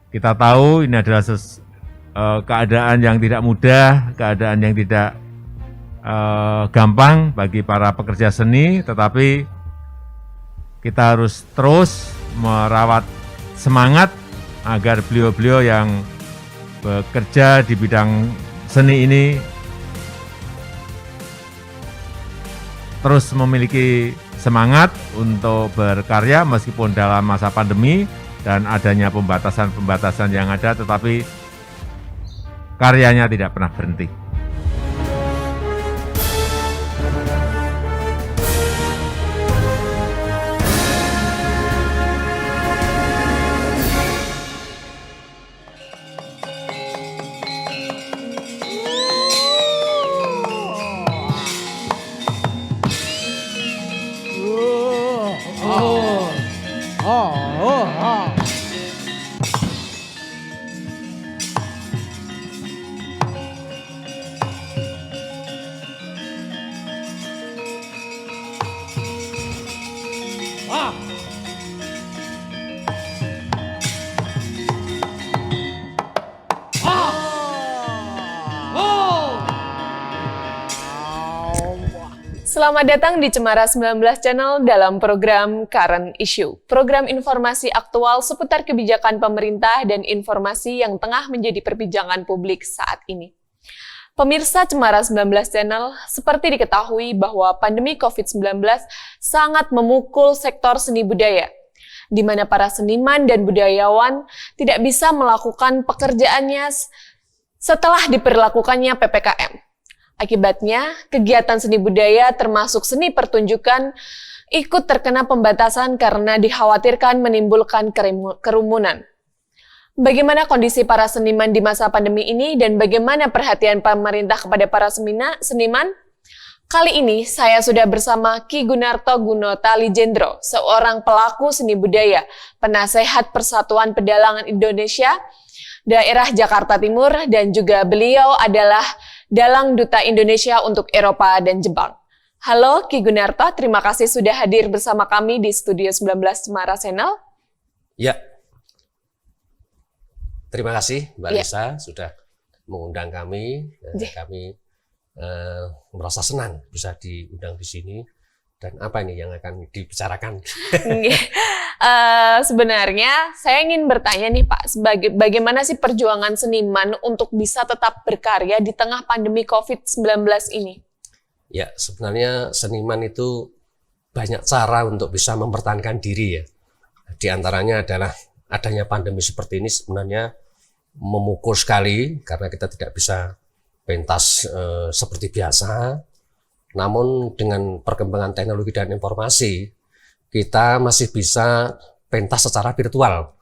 Kita tahu ini adalah keadaan yang tidak mudah, keadaan yang tidak gampang bagi para pekerja seni, tetapi kita harus terus merawat semangat agar beliau-beliau yang bekerja di bidang seni ini terus memiliki semangat untuk berkarya meskipun dalam masa pandemi dan adanya pembatasan-pembatasan yang ada, tetapi karyanya tidak pernah berhenti. Selamat datang di Cemara 19 Channel dalam program Current Issue. Program informasi aktual seputar kebijakan pemerintah dan informasi yang tengah menjadi perbincangan publik saat ini. Pemirsa Cemara 19 Channel, seperti diketahui bahwa pandemi COVID-19 sangat memukul sektor seni budaya, di mana para seniman dan budayawan tidak bisa melakukan pekerjaannya setelah diberlakukannya PPKM. Akibatnya, kegiatan seni budaya termasuk seni pertunjukan ikut terkena pembatasan karena dikhawatirkan menimbulkan kerumunan. Bagaimana kondisi para seniman di masa pandemi ini dan bagaimana perhatian pemerintah kepada para seniman? Kali ini saya sudah bersama Ki Gunarto Gunotali Jendro, seorang pelaku seni budaya, penasehat Persatuan Pedalangan Indonesia, daerah Jakarta Timur, dan juga beliau adalah Dalang Duta Indonesia untuk Eropa dan Jepang. Halo Ki Gunarto, terima kasih sudah hadir bersama kami di Studio 19 Cemara Channel. Ya, terima kasih Mbak Lisa sudah mengundang kami. Kami merasa senang bisa diundang di sini. Dan apa ini yang akan dibicarakan? Sebenarnya saya ingin bertanya nih Pak, bagaimana sih perjuangan seniman untuk bisa tetap berkarya di tengah pandemi COVID-19 ini? Ya, sebenarnya seniman itu banyak cara untuk bisa mempertahankan diri ya. Di antaranya adalah adanya pandemi seperti ini sebenarnya memukul sekali karena kita tidak bisa pentas seperti biasa. Namun dengan perkembangan teknologi dan informasi, kita masih bisa pentas secara virtual.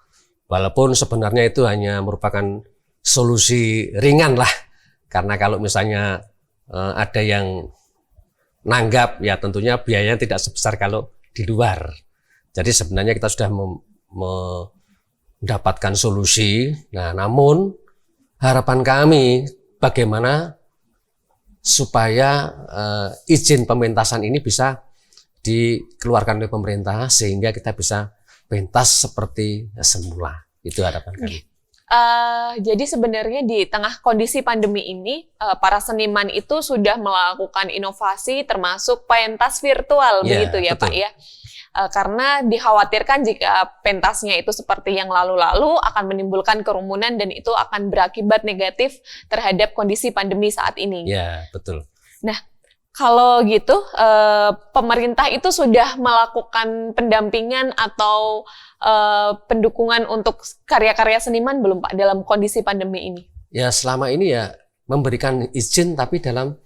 Walaupun sebenarnya itu hanya merupakan solusi ringan lah. Karena kalau misalnya ada yang nanggap, ya tentunya biayanya tidak sebesar kalau di luar. Jadi sebenarnya kita sudah mendapatkan solusi. Nah, namun harapan kami bagaimana supaya izin pementasan ini bisa dikeluarkan oleh pemerintah sehingga kita bisa pentas seperti semula. Itu harapan kami. Jadi sebenarnya di tengah kondisi pandemi ini, para seniman itu sudah melakukan inovasi termasuk pentas virtual, begitu ya betul. Pak ya? Karena dikhawatirkan jika pentasnya itu seperti yang lalu-lalu akan menimbulkan kerumunan dan itu akan berakibat negatif terhadap kondisi pandemi saat ini. Ya, betul. Nah, kalau gitu, pemerintah itu sudah melakukan pendampingan atau pendukungan untuk karya-karya seniman belum Pak dalam kondisi pandemi ini? Ya, selama ini ya memberikan izin tapi dalam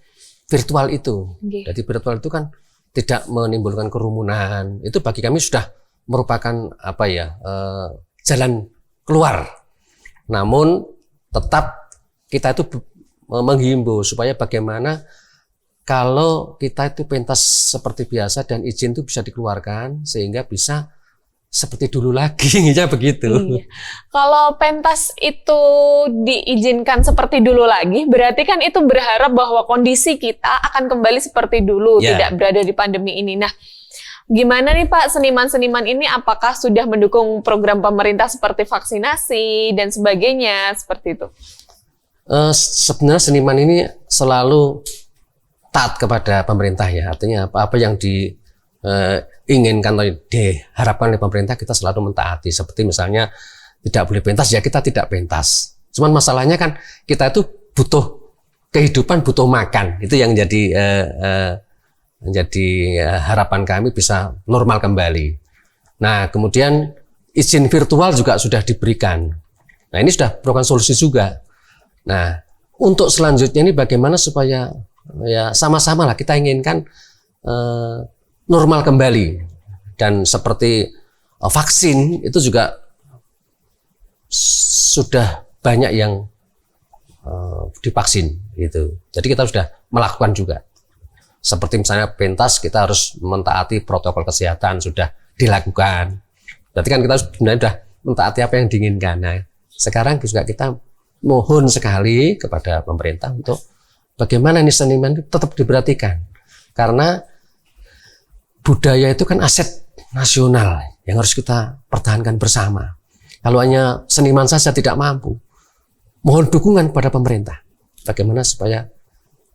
virtual itu. Jadi virtual itu kan tidak menimbulkan kerumunan. Itu bagi kami sudah merupakan jalan keluar. Namun tetap kita itu menghimbau supaya bagaimana kalau kita itu pentas seperti biasa dan izin itu bisa dikeluarkan sehingga bisa seperti dulu lagi, ya begitu. Iya. Kalau pentas itu diizinkan seperti dulu lagi, berarti kan itu berharap bahwa kondisi kita akan kembali seperti dulu, tidak berada di pandemi ini. Nah, Gimana nih Pak, seniman-seniman ini apakah sudah mendukung program pemerintah seperti vaksinasi dan sebagainya, seperti itu? Sebenarnya seniman ini selalu taat kepada pemerintah ya, artinya apa yang diinginkan atau diharapkan oleh pemerintah kita selalu mentaati. Seperti misalnya tidak boleh pentas ya kita tidak pentas. Cuman masalahnya kan kita itu butuh kehidupan, butuh makan. Itu yang menjadi harapan kami bisa normal kembali. Nah kemudian izin virtual juga sudah diberikan. Nah ini sudah merupakan solusi juga. Nah untuk selanjutnya ini bagaimana supaya ya sama-sama lah kita inginkan normal kembali. Dan seperti vaksin itu juga sudah banyak yang divaksin gitu. Jadi kita sudah melakukan juga. Seperti misalnya pentas kita harus mentaati protokol kesehatan sudah dilakukan. Berarti kan kita sebenarnya sudah mentaati apa yang diinginkan. Nah, sekarang juga kita mohon sekali kepada pemerintah untuk bagaimana ini seniman itu tetap diperhatikan. Karena budaya itu kan aset nasional yang harus kita pertahankan bersama. Kalau hanya seniman saja tidak mampu, mohon dukungan kepada pemerintah. Bagaimana supaya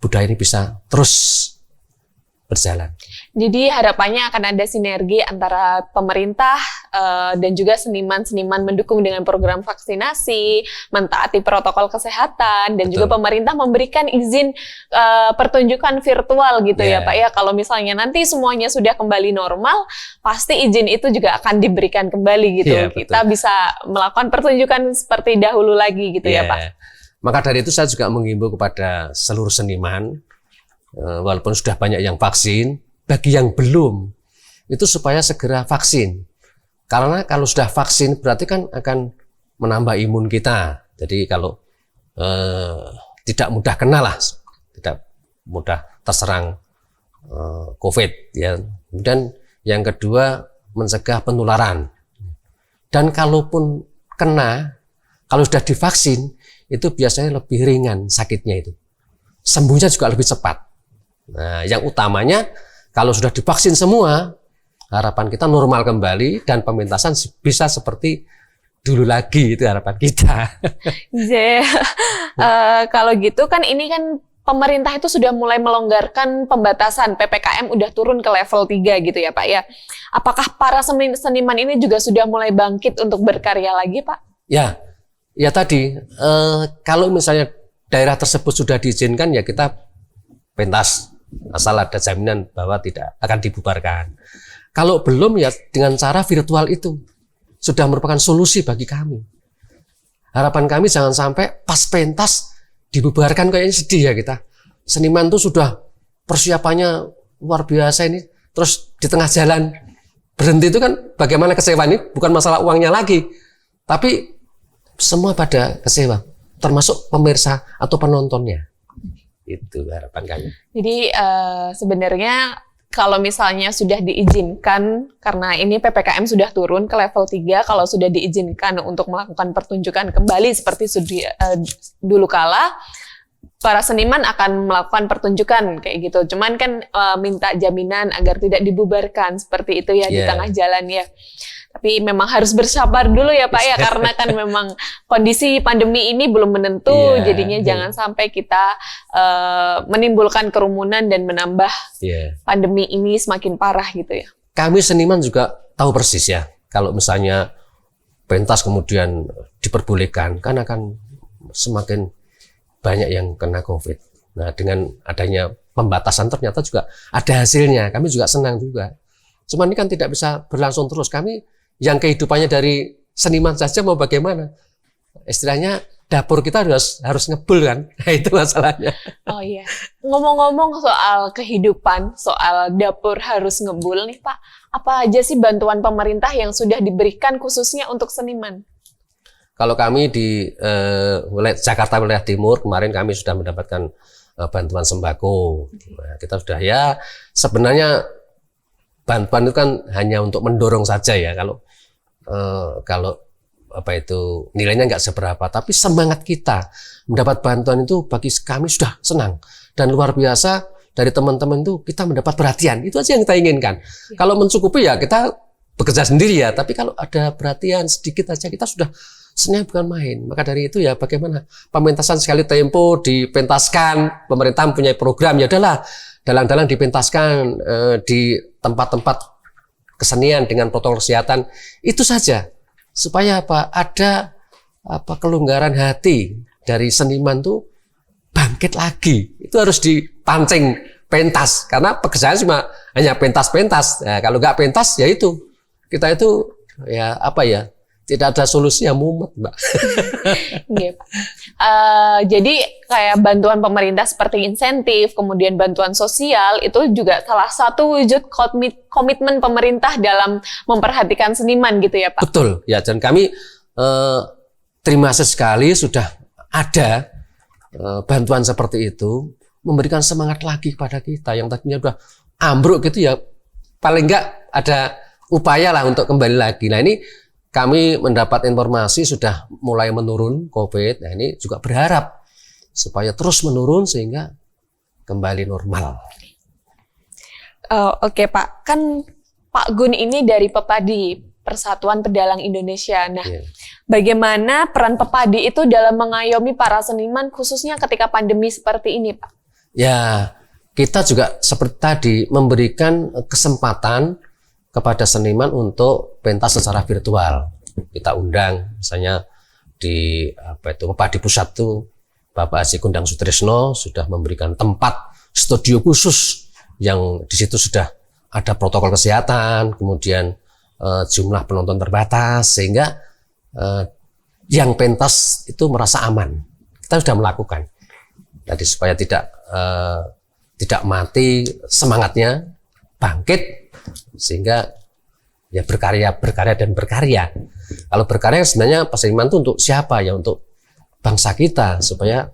budaya ini bisa terus berjalan. Jadi harapannya akan ada sinergi antara pemerintah dan juga seniman-seniman mendukung dengan program vaksinasi, mentaati protokol kesehatan, dan juga pemerintah memberikan izin pertunjukan virtual gitu ya Pak ya. Kalau misalnya nanti semuanya sudah kembali normal, pasti izin itu juga akan diberikan kembali gitu. Kita bisa melakukan pertunjukan seperti dahulu lagi gitu ya Pak. Maka dari itu saya juga menghimbau kepada seluruh seniman, walaupun sudah banyak yang vaksin, bagi yang belum, itu supaya segera vaksin. Karena kalau sudah vaksin berarti kan akan menambah imun kita. Jadi kalau tidak mudah kena lah, tidak mudah terserang COVID. Ya. Dan yang kedua, mencegah penularan. Dan kalaupun kena, kalau sudah divaksin, itu biasanya lebih ringan sakitnya itu. Sembuhnya juga lebih cepat. Nah, yang utamanya kalau sudah divaksin semua, harapan kita normal kembali dan pementasan bisa seperti dulu lagi, itu harapan kita. Kalau gitu kan ini kan pemerintah itu sudah mulai melonggarkan pembatasan, PPKM udah turun ke level 3 gitu ya Pak ya. Apakah para seniman ini juga sudah mulai bangkit untuk berkarya lagi Pak? Ya tadi, kalau misalnya daerah tersebut sudah diizinkan ya kita pentas, asal ada jaminan bahwa tidak akan dibubarkan. Kalau belum ya dengan cara virtual itu sudah merupakan solusi bagi kami. Harapan kami jangan sampai pas pentas dibubarkan, kayaknya sedih ya kita. Seniman tuh sudah persiapannya luar biasa ini, terus di tengah jalan berhenti itu kan bagaimana kecewa ini, bukan masalah uangnya lagi, tapi semua pada kecewa, termasuk pemirsa atau penontonnya. Itu harapan kami. Jadi sebenarnya kalau misalnya sudah diizinkan, karena ini PPKM sudah turun ke level 3, kalau sudah diizinkan untuk melakukan pertunjukan kembali seperti dulu kala, para seniman akan melakukan pertunjukan kayak gitu. Cuman kan minta jaminan agar tidak dibubarkan seperti itu ya di tengah jalan ya. Tapi memang harus bersabar dulu ya Pak ya, karena kan memang kondisi pandemi ini belum menentu, jadinya jangan sampai kita menimbulkan kerumunan dan menambah pandemi ini semakin parah gitu ya. Kami seniman juga tahu persis ya, kalau misalnya pentas kemudian diperbolehkan, kan akan semakin banyak yang kena COVID. Nah dengan adanya pembatasan ternyata juga ada hasilnya, kami juga senang juga. Cuman ini kan tidak bisa berlangsung terus, kami yang kehidupannya dari seniman saja mau bagaimana? Istilahnya dapur kita harus ngebul kan? Nah, itu masalahnya. Oh iya. Ngomong-ngomong soal kehidupan, soal dapur harus ngebul nih Pak, apa aja sih bantuan pemerintah yang sudah diberikan khususnya untuk seniman? Kalau kami di Jakarta wilayah Timur, kemarin kami sudah mendapatkan bantuan sembako. Nah, kita sudah ya sebenarnya bantuan itu kan hanya untuk mendorong saja ya, kalau apa itu nilainya nggak seberapa, tapi semangat kita mendapat bantuan itu bagi kami sudah senang dan luar biasa. dari teman-teman itu kita mendapat perhatian. Itu aja yang kita inginkan. Kalau mencukupi ya kita bekerja sendiri ya, tapi kalau ada perhatian sedikit aja kita sudah senang, bukan main. Maka dari itu ya bagaimana pementasan sekali tempo dipentaskan, pemerintah mempunyai program, ya adalah dalang-dalang dipentaskan di tempat-tempat kesenian dengan protokol kesehatan. Itu saja supaya ada kelonggaran hati dari seniman tuh bangkit lagi. Itu harus dipancing pentas, karena pekerjaan cuma hanya pentas-pentas. Nah, kalau nggak pentas ya itu kita itu ya tidak ada solusi yang mumet, Mbak. Jadi kayak bantuan pemerintah seperti insentif, kemudian bantuan sosial itu juga salah satu wujud komitmen pemerintah dalam memperhatikan seniman gitu ya, Pak? Betul, ya. Dan kami terima kasih sekali sudah ada bantuan seperti itu, memberikan semangat lagi kepada kita yang tadinya sudah ambruk gitu ya, paling enggak ada upaya lah untuk kembali lagi. Nah ini kami mendapat informasi sudah mulai menurun COVID. Nah ini juga berharap supaya terus menurun sehingga kembali normal. Oke Pak, kan Pak Gun ini dari Pepadi, Persatuan Pedalang Indonesia. Nah, bagaimana peran Pepadi itu dalam mengayomi para seniman khususnya ketika pandemi seperti ini, Pak? Ya, kita juga seperti tadi memberikan kesempatan kepada seniman untuk pentas secara virtual. Kita undang, misalnya di Pepadi Pusat tuh Bapak Haji Kundang Sutrisno sudah memberikan tempat studio khusus yang di situ sudah ada protokol kesehatan, kemudian jumlah penonton terbatas sehingga yang pentas itu merasa aman. Kita sudah melakukan. Jadi supaya tidak mati semangatnya, bangkit sehingga ya berkarya dan berkarya. Kalau berkarya sebenarnya seniman itu untuk siapa ya? Untuk bangsa kita supaya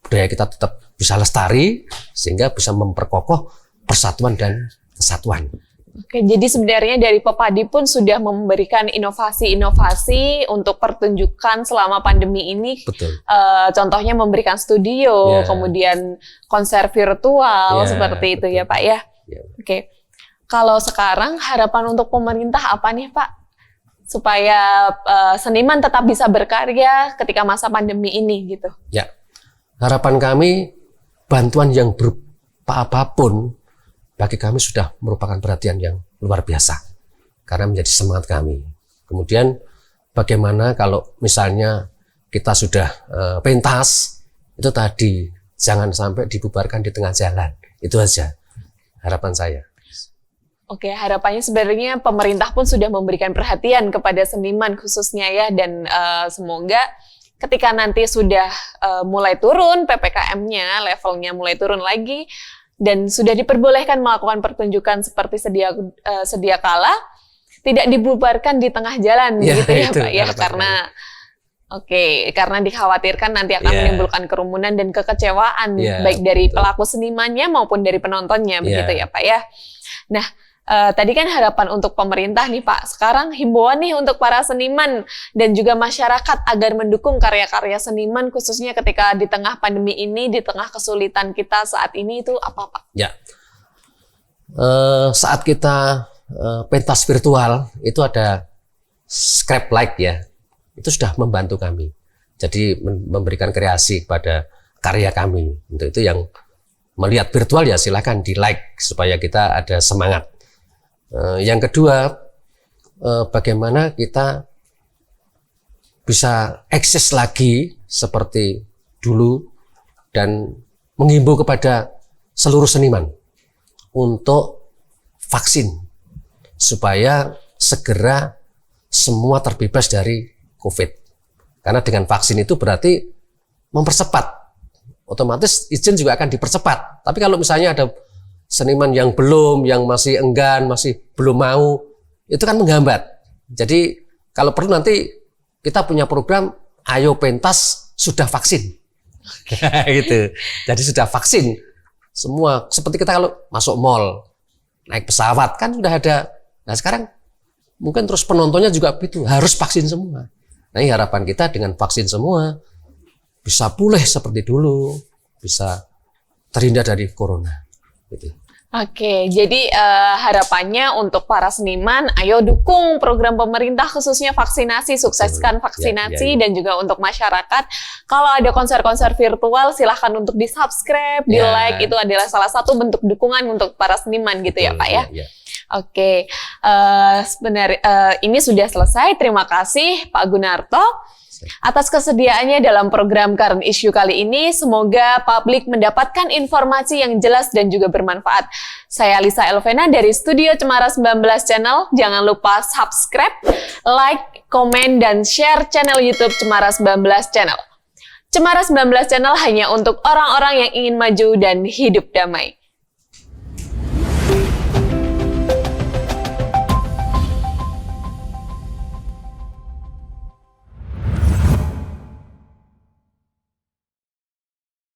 budaya kita tetap bisa lestari sehingga bisa memperkokoh persatuan dan kesatuan. Oke, jadi sebenarnya dari Pepadi pun sudah memberikan inovasi-inovasi untuk pertunjukan selama pandemi ini. Betul. Contohnya memberikan studio, kemudian konser virtual seperti itu ya Pak ya. Oke. Kalau sekarang harapan untuk pemerintah apa nih Pak? Supaya seniman tetap bisa berkarya ketika masa pandemi ini gitu. Ya, harapan kami bantuan yang berupa apapun bagi kami sudah merupakan perhatian yang luar biasa. Karena menjadi semangat kami. Kemudian bagaimana kalau misalnya kita sudah pentas, itu tadi jangan sampai dibubarkan di tengah jalan. Itu aja harapan saya. Oke, harapannya sebenarnya pemerintah pun sudah memberikan perhatian kepada seniman khususnya ya, dan semoga ketika nanti sudah mulai turun PPKM-nya, levelnya mulai turun lagi, dan sudah diperbolehkan melakukan pertunjukan seperti sedia kala, tidak dibubarkan di tengah jalan gitu ya Pak ya, karena dikhawatirkan nanti akan menimbulkan kerumunan dan kekecewaan baik dari pelaku senimannya maupun dari penontonnya begitu ya Pak ya. Nah, tadi kan harapan untuk pemerintah nih Pak. Sekarang himbauan nih untuk para seniman dan juga masyarakat agar mendukung karya-karya seniman khususnya ketika di tengah pandemi ini, di tengah kesulitan kita saat ini itu apa Pak? Ya, saat kita pentas virtual itu ada Scrap Like ya, itu sudah membantu kami. Jadi memberikan kreasi kepada karya kami. Untuk itu yang melihat virtual ya silakan di like supaya kita ada semangat. Yang kedua, bagaimana kita bisa eksis lagi seperti dulu dan menghimbau kepada seluruh seniman untuk vaksin supaya segera semua terbebas dari COVID. Karena dengan vaksin itu berarti mempercepat, otomatis izin juga akan dipercepat. Tapi kalau misalnya ada seniman yang belum, yang masih enggan, masih belum mau, itu kan menghambat. Jadi kalau perlu nanti kita punya program, ayo pentas sudah vaksin. Gitu. Jadi sudah vaksin. Semua, seperti kita kalau masuk mall, naik pesawat, kan sudah ada. Nah sekarang mungkin terus penontonnya juga begitu, harus vaksin semua. Nah ini harapan kita dengan vaksin semua, bisa pulih seperti dulu, bisa terhindar dari corona. Gitu. Oke, jadi harapannya untuk para seniman, ayo dukung program pemerintah khususnya vaksinasi, sukseskan vaksinasi, dan juga untuk masyarakat. Kalau ada konser-konser virtual, silahkan untuk di-subscribe, di-like, itu adalah salah satu bentuk dukungan untuk para seniman gitu ya Pak ya? Oke, sebenarnya ini sudah selesai. Terima kasih Pak Gunarto atas kesediaannya dalam program Current Issue kali ini. Semoga publik mendapatkan informasi yang jelas dan juga bermanfaat. Saya Lisa Elvena dari Studio Cemara 19 Channel. Jangan lupa subscribe, like, komen, dan share channel YouTube Cemara 19 Channel. Cemara 19 Channel hanya untuk orang-orang yang ingin maju dan hidup damai.